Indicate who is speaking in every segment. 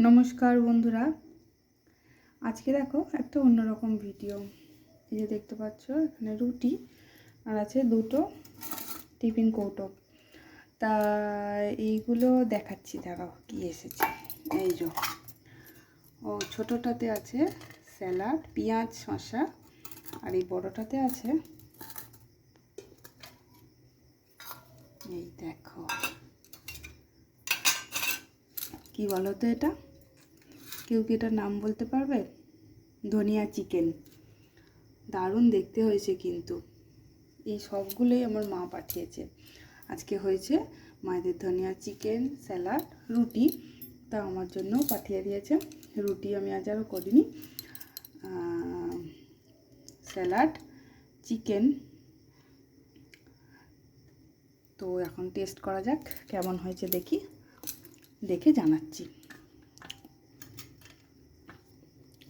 Speaker 1: নমস্কার বন্ধুরা, আজকে দেখো একটা অন্যরকম ভিডিও। এই যে দেখতে পাচ্ছ এখানে রুটি আর আছে দুটো টিফিন কৌটো। তা এইগুলো দেখাচ্ছি, দাঁড়াও কি এসেছে। এই যে ছোটোটাতে আছে স্যালাড, পেঁয়াজ, শসা, আর এই বড়োটাতে আছে এই দেখো কি বলো তো, এটা কেউ কি এটার নাম বলতে পারবে? ধনিয়া চিকেন। দারুণ দেখতে হয়েছে কিন্তু। এই সবগুলোই আমার মা পাঠিয়েছে। আজকে হয়েছে মায়েদের ধনিয়া চিকেন, স্যালাড, রুটি, তা আমার জন্যও পাঠিয়ে দিয়েছে। রুটি আমি আজ আরও করিনি, স্যালাড, চিকেন। তো এখন টেস্ট করা যাক কেমন হয়েছে, দেখে জানাচ্ছি।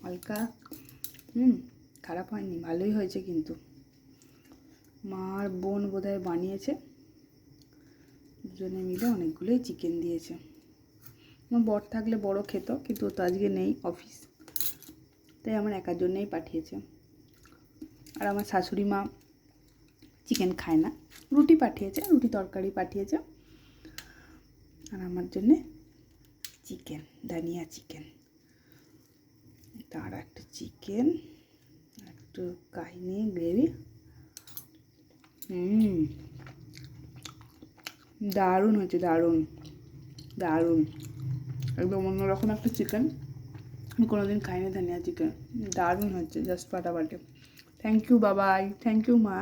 Speaker 1: হালকা খারাপ হয়নি, ভালোই হয়েছে কিন্তু। মা আর বোন বোধহয় বানিয়েছে, দুজনে মিলে অনেকগুলোই চিকেন দিয়েছে। আমার বর থাকলে বড় খেত, কিন্তু তো আজকে নেই, অফিস, তাই আমার একার জন্যেই পাঠিয়েছে। আর আমার শাশুড়ি মা চিকেন খায় না, রুটি পাঠিয়েছে, রুটি তরকারি পাঠিয়েছে। আর আমার জন্যে চিকেন, ধনিয়া চিকেন। তার একটা চিকেন, একটু কাহিনি গ্রেভি। দারুণ হয়েছে, দারুণ দারুণ, একদম অন্যরকম একটা চিকেন। আমি কোনোদিন খাইনি ধনিয়া চিকেন, দারুণ হচ্ছে, জাস্ট ফাটাফাটি। থ্যাংক ইউ বাবাই, থ্যাংক ইউ মা।